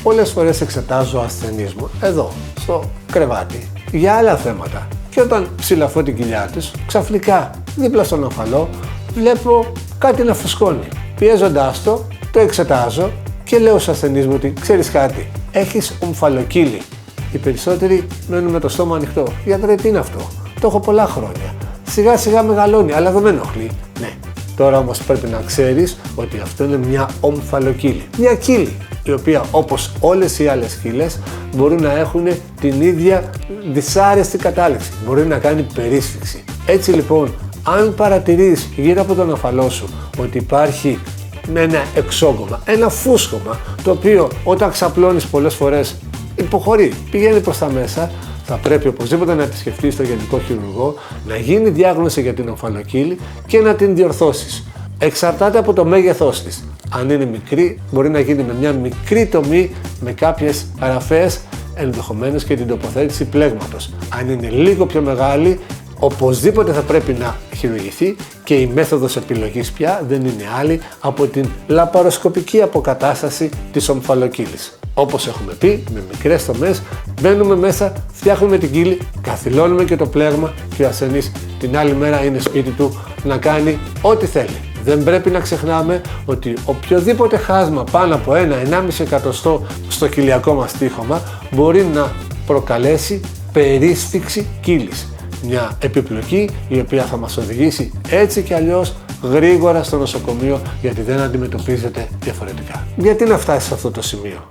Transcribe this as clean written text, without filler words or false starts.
πολλές φορές εξετάζω ασθενείς μου εδώ, στο κρεβάτι, για άλλα θέματα. Και όταν ψηλαφώ την κοιλιά τους, ξαφνικά δίπλα στον ομφαλό βλέπω κάτι να φουσκώνει. Πιέζοντάς το εξετάζω και λέω στους ασθενείς μου ότι ξέρεις κάτι, έχεις ομφαλοκύλη. Οι περισσότεροι μένουν με το στόμα ανοιχτό. Γιατρέ, τι είναι αυτό? Το έχω πολλά χρόνια. Σιγά σιγά μεγαλώνει, αλλά δεν με ενοχλεί. Ναι. Τώρα όμως πρέπει να ξέρεις ότι αυτό είναι μια ομφαλοκύλη. Μια κύλη, η οποία όπως όλες οι άλλες κύλες μπορούν να έχουν την ίδια δυσάρεστη κατάληξη. Μπορεί να κάνει περίσφυξη. Έτσι λοιπόν, αν παρατηρείς γύρω από τον ομφαλό σου ότι υπάρχει ένα εξόγκωμα, ένα φούσκωμα, το οποίο όταν ξαπλώνεις πολλές φορές υποχωρεί, πηγαίνει προς τα μέσα, θα πρέπει οπωσδήποτε να επισκεφτείς τον γενικό χειρουργό, να γίνει διάγνωση για την ομφαλοκύλη και να την διορθώσεις. Εξαρτάται από το μέγεθός της. Αν είναι μικρή, μπορεί να γίνει με μια μικρή τομή με κάποιες αραφές, ενδεχομένως και την τοποθέτηση πλέγματος. Αν είναι λίγο πιο μεγάλη, οπωσδήποτε θα πρέπει να χειρουργηθεί και η μέθοδος επιλογής πια δεν είναι άλλη από την λαπαροσκοπική αποκατάσταση της ομφαλοκύλης. Όπως έχουμε πει, με μικρές τομές μπαίνουμε μέσα, φτιάχνουμε την κύλη, καθυλώνουμε και το πλέγμα και ο ασθενής την άλλη μέρα είναι σπίτι του να κάνει ό,τι θέλει. Δεν πρέπει να ξεχνάμε ότι οποιοδήποτε χάσμα πάνω από 1-1,5 εκατοστό στο κοιλιακό μας τείχομα μπορεί να προκαλέσει περίσφυξη κύλης. Μια επιπλοκή η οποία θα μας οδηγήσει έτσι κι αλλιώς γρήγορα στο νοσοκομείο, γιατί δεν αντιμετωπίζεται διαφορετικά. Γιατί να φτάσει σε αυτό το σημείο?